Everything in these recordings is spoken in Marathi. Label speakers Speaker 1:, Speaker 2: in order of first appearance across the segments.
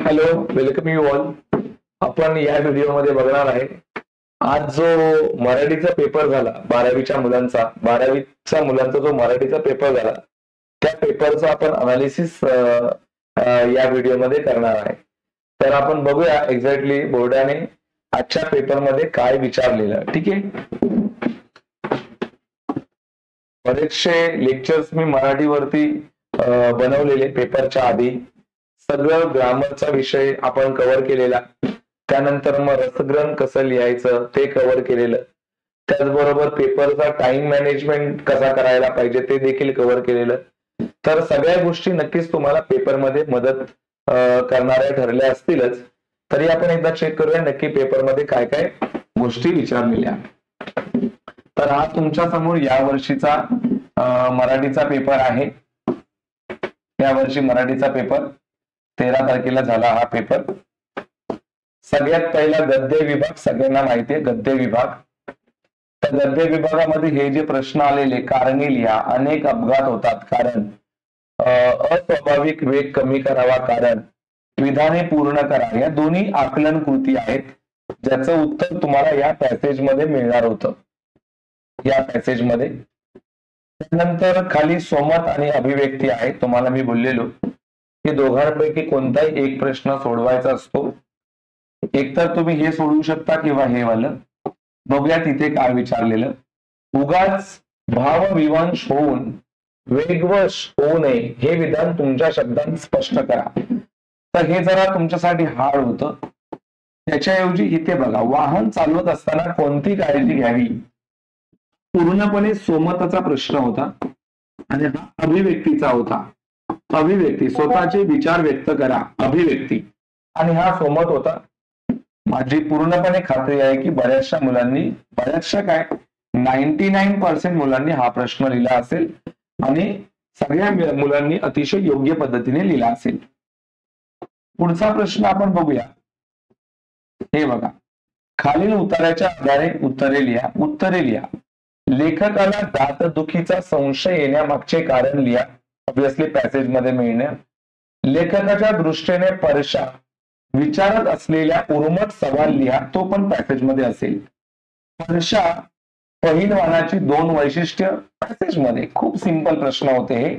Speaker 1: Hello, welcome you all. आपण या व्हिडिओमध्ये बघणार आहे आज जो मराठीचा पेपर झाला 12वीच्या मुलांचा जो मराठीचा पेपर झाला त्या पेपरचा आपण अनालिसिस या व्हिडिओमध्ये करणार आहे. तर आपण बघूया एक्झॅक्टली बोर्डाने आजच्या पेपरमध्ये काय विचारलेलं. ठीक आहे, बरेचसे लेक्चर्स मी मराठीवरती बनवलेले पेपरच्या आधी. सगळं ग्रामरचा विषय आपण कव्हर केलेला, त्यानंतर मग रसग्रहण कसं लिहायचं ते कव्हर केलेलं, त्याचबरोबर पेपरचा टाइम मॅनेजमेंट कसा करायला पाहिजे ते देखील कव्हर केलेलं. तर सगळ्या गोष्टी नक्कीच तुम्हाला पेपरमध्ये मदत करणाऱ्या ठरल्या असतीलच. तरी आपण एकदा चेक करूया नक्की पेपरमध्ये काय काय गोष्टी विचारलेल्या. तर हा तुमच्या समोर या वर्षीचा मराठीचा पेपर आहे. या वर्षी मराठीचा पेपर 13 तारखेला झाला हा पेपर. सगळ्यात पहिला गद्य विभाग, सगळ्यांना माहिती आहे गद्य विभाग. तर गद्य विभागामध्ये हे जे प्रश्न आलेले, कारणे लिहा. अनेक अपघात होतात कारण, अस्वाभाविक वेग कमी करावा कारण, विधाने पूर्ण करा, या दोन्ही आकलन कृती आहेत ज्याचं उत्तर तुम्हाला या पॅसेज मध्ये मिळणार होतं. या पॅसेज मध्ये त्यानंतर खाली स्वमत आणि अभिव्यक्ती आहे. तुम्हाला मी बोललेलो की दोघांपैकी कोणताही एक प्रश्न सोडवायचा असतो. एकतर तुम्ही हे सोडवू शकता किंवा हे वालं. बघूया तिथे काय विचारलेलं. उगाच भावविवंश होऊन वेगवश होऊ नये हे विधान तुमच्या शब्दांत स्पष्ट करा. तर हे जरा तुमच्यासाठी हार्ड होतं. त्याच्याऐवजी इथे बघा, वाहन चालवत असताना कोणती काळजी घ्यावी. पूर्णपणे स्वमताचा प्रश्न होता आणि हा अभिव्यक्तीचा होता. अभिव्यक्ती, स्वतःचे विचार व्यक्त करा, अभिव्यक्ती. आणि हा स्वमत होता. माझी पूर्णपणे खात्री आहे की बऱ्याचशा मुलांनी, बऱ्याचशा काय 99% मुलांनी हा प्रश्न लिहिला असेल आणि सगळ्या मुलांनी अतिशय योग्य पद्धतीने लिहिला असेल. पुढचा प्रश्न आपण बघूया. हे बघा, खालील उत्तराच्या आधारे उत्तरे लिहा. उत्तरे लिहा. लेखकाला दातदुखीचा संशय येण्यामागचे कारण लिहा. ऑब्विसली पॅसेज मध्ये मिळणार. लेखकाच्या दृष्टीने परशा विचारत असलेल्या उर्मट सवाल लिहा. तो पण पॅसेज मध्ये असेल. परशा पहिलवानाची 2 वैशिष्ट्य पॅसेज मध्ये. खूप सिंपल प्रश्न होते हे.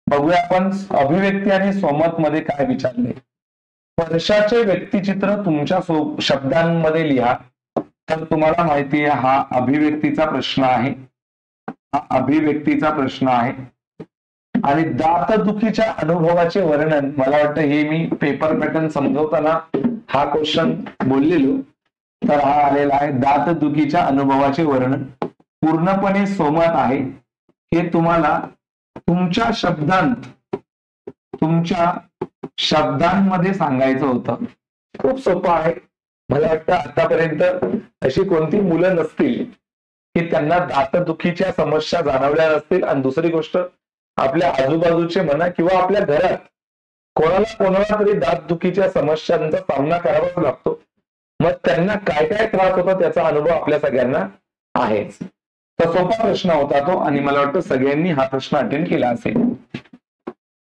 Speaker 1: बघूया आपण अभिव्यक्ती आणि स्वमत मध्ये काय विचारले. परशाचे व्यक्तिचित्र तुमच्या शब्दांमध्ये लिहा. तर तुम्हाला माहिती आहे हा अभिव्यक्तीचा प्रश्न आहे. हा अभिव्यक्तीचा प्रश्न आहे. आणि दातदुखीच्या अनुभवाचे वर्णन, मला वाटतं हे मी पेपर पॅटर्न समजवताना हा क्वेश्चन बोललेलो. तर हा आलेला आहे दातदुखीच्या अनुभवाचे वर्णन. पूर्णपणे स्वमत आहे. हे तुम्हाला तुमच्या शब्दांमध्ये सांगायचं होतं. खूप सोपं आहे. मला वाटतं आतापर्यंत अशी कोणती मुलं नसतील की त्यांना दातदुखीच्या समस्या जाणवल्या नसतील. आणि दुसरी गोष्ट, आपल्या आजूबाजूचे म्हणा किंवा आपल्या घरात कोणाला तरी दातदुखीच्या समस्यांचा सामना करावा लागतो. मग त्यांना काय काय त्रास होतो त्याचा अनुभव आपल्या सगळ्यांना आहेच. तर सोपा प्रश्न होता तो आणि मला वाटतं सगळ्यांनी हा प्रश्न अटेंड केला असेल.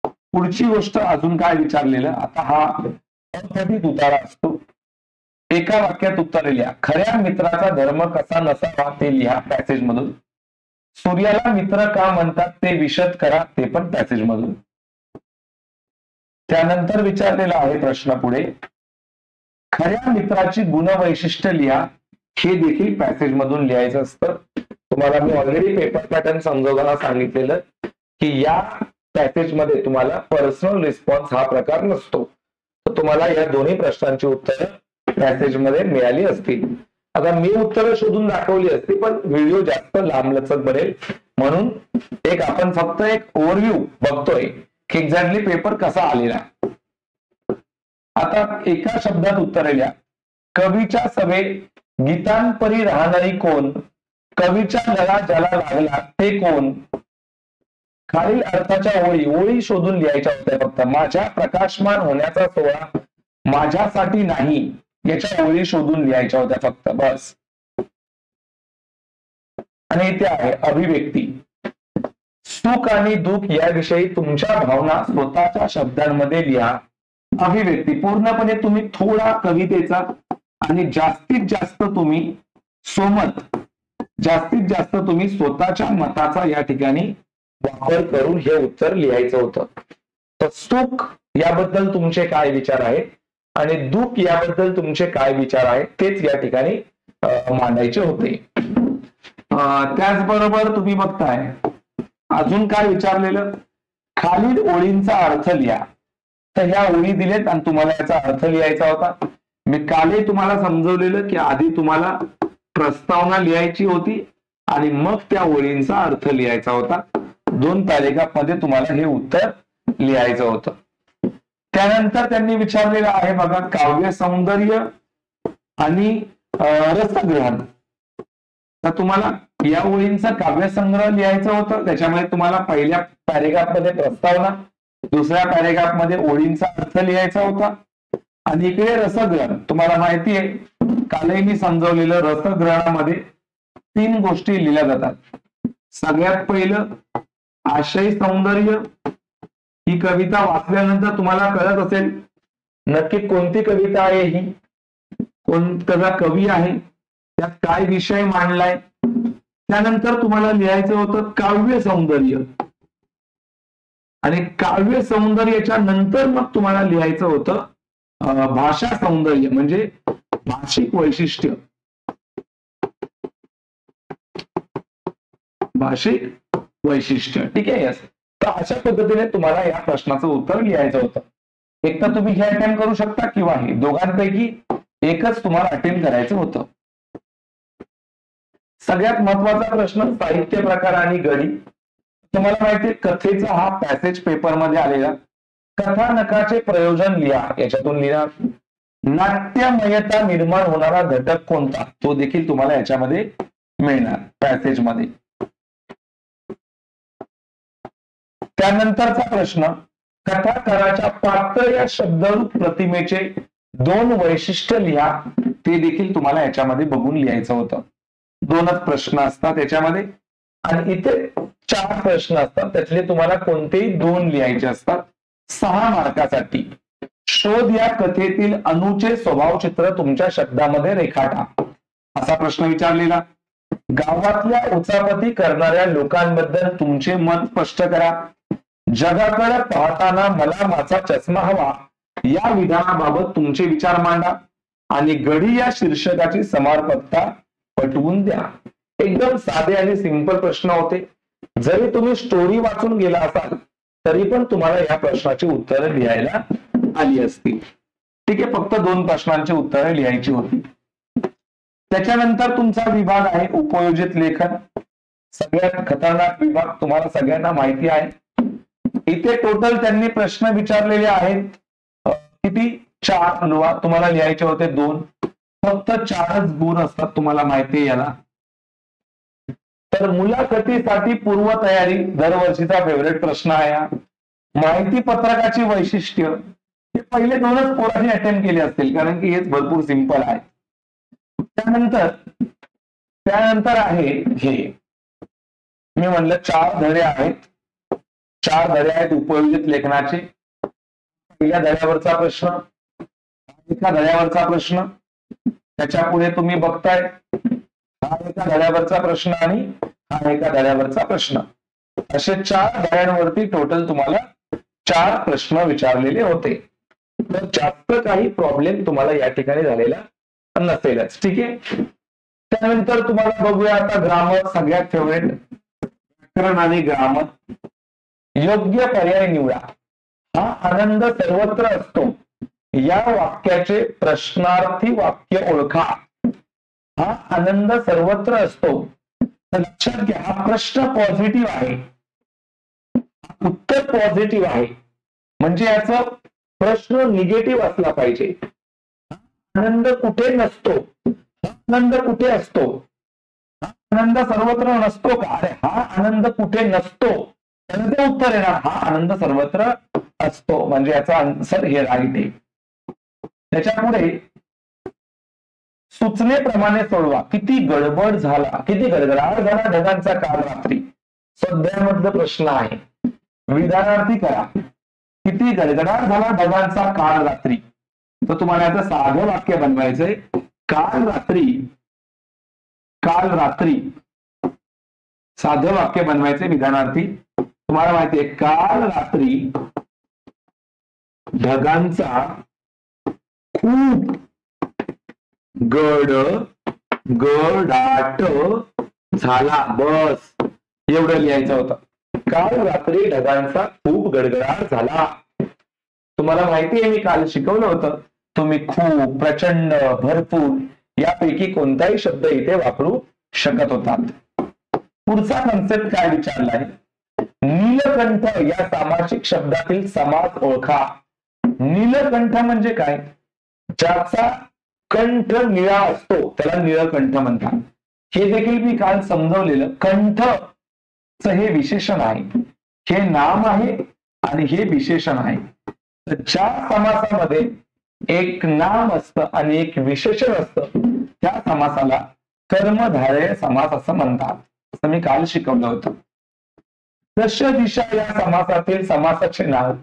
Speaker 1: पुढची गोष्ट अजून काय विचारलेलं. आता हा अकथित उतारा असतो. एका वाक्यात उत्तर लिहा. खऱ्या मित्राचा धर्म कसा नसावा ते लिहा पॅसेज मधून. सूर्याला मित्र का म्हणतात ते विशद करा. ते पण पॅसेज मधून. त्यानंतर विचारलेला आहे प्रश्न पुढे, खऱ्या मित्राची गुणवैशिष्ट्य लिहा. हे देखील पॅसेज मधून लिहायचं असतं. तुम्हाला मी ऑलरेडी पेपर पॅटर्न समजवताना सांगितलेलं की या पॅसेज मध्ये तुम्हाला पर्सनल रिस्पॉन्स हा प्रकार नसतो. तर तुम्हाला या दोन्ही प्रश्नांची उत्तरं पॅसेज मध्ये मिळाली असतील. आता मी उत्तरं शोधून दाखवली असती पण व्हिडिओ जास्त लांबलचक बनेल म्हणून आपण फक्त एक ओव्हरव्ह्यू बघतोय की एक्झॅक्टली पेपर कसा आलेला. आता एका शब्दात उत्तर लिहा. कवीच्या सवे गीतांपरी राहणारी कोण. कवीच्या गळा ज्याला लागला ते कोण. खालील अर्थाच्या ओळी शोधून लिहायच्या होत्या फक्त. माझ्या प्रकाशमान होण्याचा सोहळा माझ्यासाठी नाही याच्या ओळी शोधून लिहायच्या होत्या फक्त, बस. आणि इथे आहे अभिव्यक्ती. सुख आणि दुःख याविषयी तुमच्या भावना स्वतःच्या शब्दांमध्ये लिहा. अभिव्यक्ती पूर्णपणे तुम्ही थोडा कवितेचा आणि जास्तीत जास्त तुम्ही स्वतःच्या मताचा या ठिकाणी वापर करून हे उत्तर लिहायचं होतं. तर सुख याबद्दल तुमचे काय विचार आहेत आणि दुःख याबद्दल तुमचे काय विचार आहेत तेच या ठिकाणी मांडायचे होते. त्याचबरोबर तुम्ही बघताय अजून काय विचारलेलं, खालील ओळींचा अर्थ लिहा. तर ह्या ओळी दिलेत आणि तुम्हाला याचा अर्थ लिहायचा होता. मी कालही तुम्हाला समजवलेलं की आधी तुम्हाला प्रस्तावना लिहायची होती आणि मग त्या ओळींचा अर्थ लिहायचा होता. 2 पॅरेग्राफमध्ये तुम्हाला हे उत्तर लिहायचं होतं. त्यानंतर त्यांनी विचारलेलं आहे बघा, काव्य सौंदर्य आणि रसग्रहण. तर तुम्हाला या ओळींचा काव्यसंग्रह लिहायचं होतं. त्याच्यामध्ये तुम्हाला पहिल्या पॅरेग्राफमध्ये प्रस्तावना, दुसऱ्या पॅरेग्राफमध्ये ओळींचा अर्थ लिहायचा होता आणि इकडे रसग्रहण. तुम्हाला माहिती आहे कालही मी समजवलेलं, रसग्रहणामध्ये 3 गोष्टी लिहिल्या जातात. सगळ्यात पहिलं आशय सौंदर्य. ही कविता वाचल्यानंतर तुम्हाला कळत असेल नक्की कोणती कविता आहे ही, कोणता कवी आहे, त्यात काय विषय मांडलाय. त्यानंतर तुम्हाला लिहायचं होतं काव्य सौंदर्य आणि काव्य सौंदर्याच्या नंतर मग तुम्हाला लिहायचं होतं भाषा सौंदर्य म्हणजे भाषिक वैशिष्ट्य. भाषिक वैशिष्ट्य. ठीक आहे. तर अशा पद्धतीने तुम्हाला या प्रश्नाचं उत्तर लिहायचं होतं. एक तर तुम्ही हे अटेम्प्ट करू शकता किंवा हे दोघांपैकी एकच तुम्हाला अटेम्प्ट करायचं होतं. सगळ्यात महत्वाचा प्रश्न साहित्य प्रकार आणि गडी. तुम्हाला माहिती आहे कथेचा हा पॅसेज पेपर मध्ये आलेला. कथानकाचे प्रयोजन लिहा. याच्यातून लिहा नाट्यमयता निर्माण होणारा घटक कोणता, तो देखील तुम्हाला याच्यामध्ये मिळणार पॅसेज मध्ये. त्यानंतरचा प्रश्न कथाकाराच्या पात्र या शब्दरूप प्रतिमेचे 2 वैशिष्ट्य लिहा. ते देखील तुम्हाला याच्यामध्ये बघून लिहायचं होतं. 2च प्रश्न असतात याच्यामध्ये आणि इथे 4 प्रश्न असतात. त्यातले तुम्हाला कोणतेही 2 लिहायचे असतात 6 मार्कासाठी. शोध या कथेतील अनुचे स्वभाव चित्र तुमच्या शब्दामध्ये रेखाटा, असा प्रश्न विचारलेला. गावातल्या उचापती करणाऱ्या लोकांबद्दल तुमचे मत स्पष्ट करा. जगाकडे पाहताना मला माझा चष्मा हवा या विधानाबाबत तुमचे विचार मांडा आणि गडी या शीर्षकाची समर्पकता पटवून द्या. एकदम साधे आणि सिंपल प्रश्न होते. जरी तुम्ही स्टोरी वाचून गेला असाल तरी पण तुम्हाला या प्रश्नाची उत्तरं लिहायला आली असतील. ठीक आहे. फक्त 2 प्रश्नांची उत्तरं लिहायची होती. त्याच्यानंतर तुमचा विभाग आहे उपयोजित लेखन. सगळ्यात खतरनाक विभाग तुम्हाला सगळ्यांना माहिती आहे. इथे टोटल त्यांनी प्रश्न विचारलेले आहेत किती, 4 तुम्हाला लिहायचे होते 2. फक्त 4च गुण असतात तुम्हाला माहिती आहे याला. तर मुलाखतीसाठी पूर्वतयारी दरवर्षीचा फेवरेट प्रश्न आहे. माहिती पत्रकाची वैशिष्ट्य हे पहिले 2च पोरांनी अटेम्प्ट केले असतील कारण की हेच भरपूर सिंपल आहे. त्यानंतर आहे हे मी म्हणलं 4 धडे आहेत. 4 धडे आहेत उपयोजित लेखनाचे. पहिल्या धड्यावरचा प्रश्न, एका धड्यावरचा प्रश्न, त्याच्या पुढे तुम्ही बघताय हा एका धड्यावरचा प्रश्न आणि हा एका धड्यावरचा प्रश्न. असे 4 धड्यांवरती टोटल तुम्हाला 4 प्रश्न विचारलेले होते. तर जास्त काही प्रॉब्लेम तुम्हाला या ठिकाणी झालेला नसेलच. ठीक आहे. त्यानंतर तुम्हाला बघूया आता ग्रामर, सगळ्यात फेवरेट व्याकरण आणि ग्रामर. योग्य पर्याय निवडा. हा आनंद सर्वत्र असतो या वाक्याचे प्रश्नार्थी वाक्य ओळखा. हा आनंद सर्वत्र असतो. लक्षात घ्या हा प्रश्न पॉझिटिव्ह आहे, उत्तर पॉझिटिव्ह आहे, म्हणजे याचा प्रश्न निगेटिव्ह असला पाहिजे. आनंद कुठे नसतो, आनंद कुठे असतो, आनंद सर्वत्र नसतो का, अरे हा आनंद कुठे नसतो त्याचं उत्तर येणार हा आनंद सर्वत्र असतो, म्हणजे याचा आन्सर हे राईट आहे. त्याच्या पुढे सूचनेप्रमाणे सोडवा. किती गडबड झाला, किती गडगडाट झाला ढगांचा काल रात्री. सध्यामधला प्रश्न आहे. विधानार्थी करा. किती गडगडाट झाला ढगांचा काल रात्री. तर तुम्हाला याचं साधं वाक्य बनवायचंय. काल रात्री, काल रात्री साधं वाक्य बनवायचे विधानार्थी. तुम्हाला माहितीये काल रात्री ढगांचा खूप गडगडाट झाला. बस एवढं लिहायचं होतं. काल रात्री ढगांचा खूप गडगडाट झाला. तुम्हाला माहिती आहे मी काल शिकवलं होतं, तुम्ही खूप, प्रचंड, भरपूर यापैकी कोणताही शब्द इथे वापरू शकत होतात. पुढचा कन्सेप्ट काय विचारलाय, नीलकंठ या सामासिक शब्दातील समास ओळखा. नीलकंठ म्हणजे काय, ज्याचा कंठ निळा असतो त्याला नीलकंठ म्हणतात. हे देखील मी काल समजवलेलं. कंठ हे विशेषण आहे, हे नाम आहे आणि हे विशेषण आहे. तर ज्या समासामध्ये एक नाम असतं आणि एक विशेषण असतं त्या समासाला कर्मधारय समास असं म्हणतात. असं मी काल शिकवलं होतं. दश दिशा या समासातील समासाचे नाव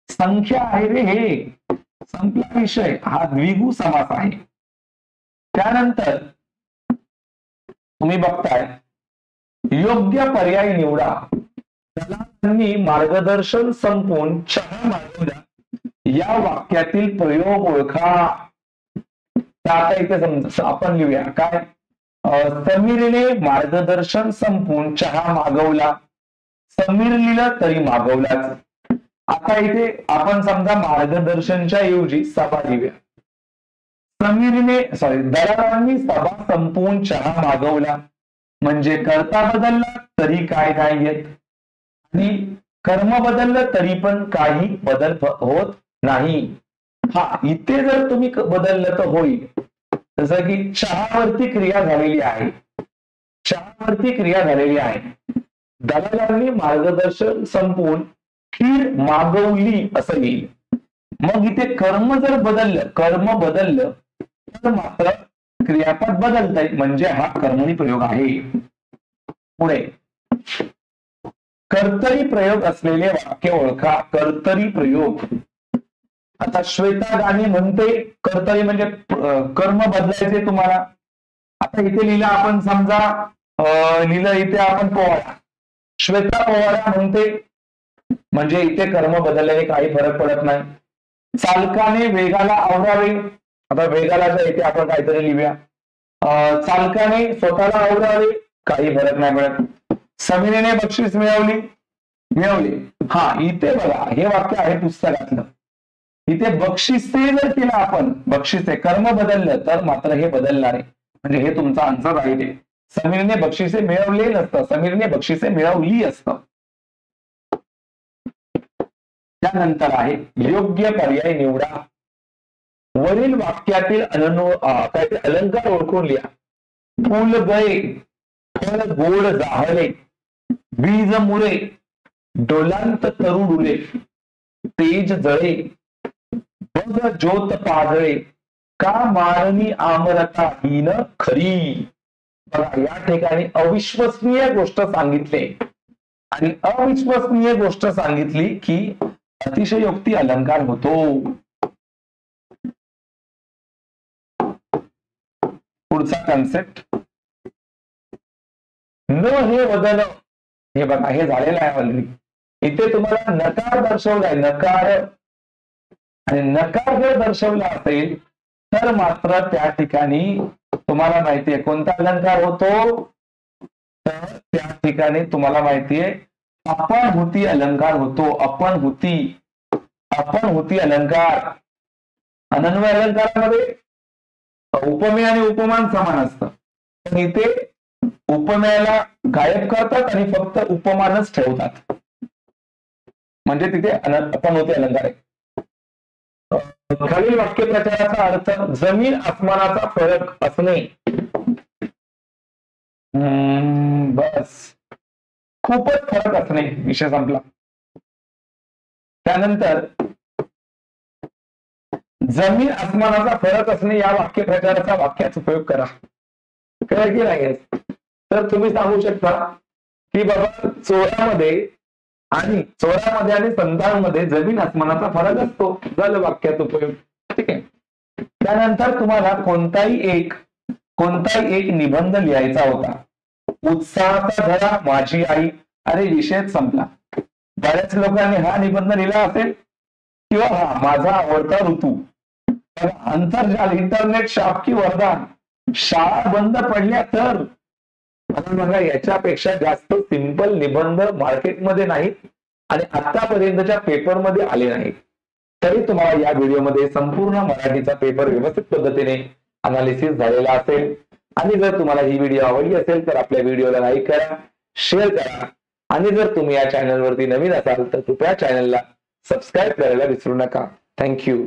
Speaker 1: संख्या आहे रे. हे संपला विषय. हा द्विगु समास आहे. त्यानंतर तुम्ही बघताय योग्य पर्याय निवडा. दलालांनी मार्गदर्शन संपवून चहा मागवला या वाक्यातील प्रयोग ओळखा. आता इथे समजा आपण लिहूया काय, समीरने मार्गदर्शन संपवून चहा मागवला. समीर लिहिलं तरी मागवलाच. आता इथे आपण समजा मार्गदर्शनच्या ऐवजी सभा लिहूया. दलालांनी सभा संपवून चहा मागवला म्हणजे कर्ता बदलला तरी काय नाही येत आणि कर्म बदललं तरी पण काही बदल होत नाही. हा, इथे जर तुम्ही बदललं तर होईल. जसं की चहावरती क्रिया झालेली आहे, चहावरती क्रिया झालेली आहे. दलालांनी मार्गदर्शन संपवून खीर मागवली असं येईल. मग इथे कर्म जर बदललं, कर्म बदललं तर मात्र क्रियापद बदलतंय म्हणजे हा कर्मणी प्रयोग आहे. पुढे कर्तरी प्रयोग असलेले वाक्य ओळखा. कर्तरी प्रयोग. आता श्वेता गाणे म्हणते, कर्तरी म्हणजे कर्म बदलायचे तुम्हाला. आता इथे लिहिलं आपण समजा, लिहिलं इथे आपण पोवाडा. श्वेता पोवाडा म्हणते म्हणजे इथे कर्म बदलल्याने काही फरक पडत नाही. चालकाने वेगाला आवरावे. आता वेगाला इथे आपण काहीतरी लिहूया. चालकाने स्वतःला आवरावे, काही फरक नाही पडत. समीरेने बक्षीस मिळवली. हा, इथे बघा हे वाक्य आहे पुस्तकातलं. इथे बक्षिसे जर केलं आपण, बक्षिसे कर्म बदललं तर मात्र हे बदलणार आहे. म्हणजे हे तुमचा आन्सर आहे. समीरने बक्षिसे मिळवले नसतं, समीरने बक्षिसे मिळवली असतं. त्यानंतर आहे योग्य पर्याय निवडा. वरील वाक्यातील अलंकार ओळखून लिहा. फुल गळे, फळ गोड जाहले, बीज मुरे, डोलांत तरुड उरे, तेज जळे, बघ ज्योत पाजळे, का मारणी आमरता हीन खरी. बघा या ठिकाणी अविश्वसनीय गोष्ट सांगितले आणि अविश्वसनीय गोष्ट सांगितली की अतिशयोक्ती अलंकार होतो. पुढचा कन्सेप्ट, न हे बदल. हे बघा हे झालेलं आहे ऑलरेडी. इथे तुम्हाला नकार दर्शवलाय, नकार. आणि नकार जर दर्शवला असेल तर मात्र त्या ठिकाणी तुम्हाला माहितीये कोणता अलंकार होतो, तर त्या ठिकाणी तुम्हाला माहितीये अपणहुती अलंकार होतो. अपणहुती अलंकार. अनन्वय अलंकारामध्ये उपमेय आणि उपमान समान असतं, पण इथे उपमेयाला गायब करतात आणि फक्त उपमानच ठेवतात. म्हणजे तिथे अपणहुती अलंकार आहे. खालील वाक्य प्रचाराचा अर्थ, जमीन आसमानाचा फरक असणे. बस खूपच फरक असणे, विषय संपला. त्यानंतर जमीन आसमानाचा फरक असणे या वाक्य प्रचाराचा वाक्याचा उपयोग करा. कळलं की नाही? तर तुम्ही सांगू शकता की बाबा चोरामध्ये आणि चोरामध्ये आणि संतांमध्ये जमीन आसमानाचा फरक असतो. झालं वाक्यात उपयोग. ठीक आहे. त्यानंतर तुम्हाला कोणताही एक निबंध लिहायचा होता. उत्साहाचा धडा माझी आई. अरे विषयच संपला. बऱ्याच लोकांनी हा निबंध लिहिला असेल किंवा हा माझा आवडता ऋतू. आंतरजाल, इंटरनेट शाप की वरदान. शाळा बंद पडल्या तर. बघा याच्यापेक्षा जास्त सिंपल निबंध मार्केटमध्ये नाहीत आणि आतापर्यंतच्या पेपरमध्ये आले नाहीत. तरी तुम्हाला या व्हिडिओमध्ये संपूर्ण मराठीचा पेपर व्यवस्थित पद्धतीने अनालिसिस झालेला असेल. आणि जर तुम्हाला ही व्हिडिओ आवडली असेल तर आपल्या व्हिडिओला लाईक करा, शेअर करा आणि जर तुम्ही या चॅनलवरती नवीन असाल तर कृपया चॅनलला सबस्क्राईब करायला विसरू नका. थँक्यू.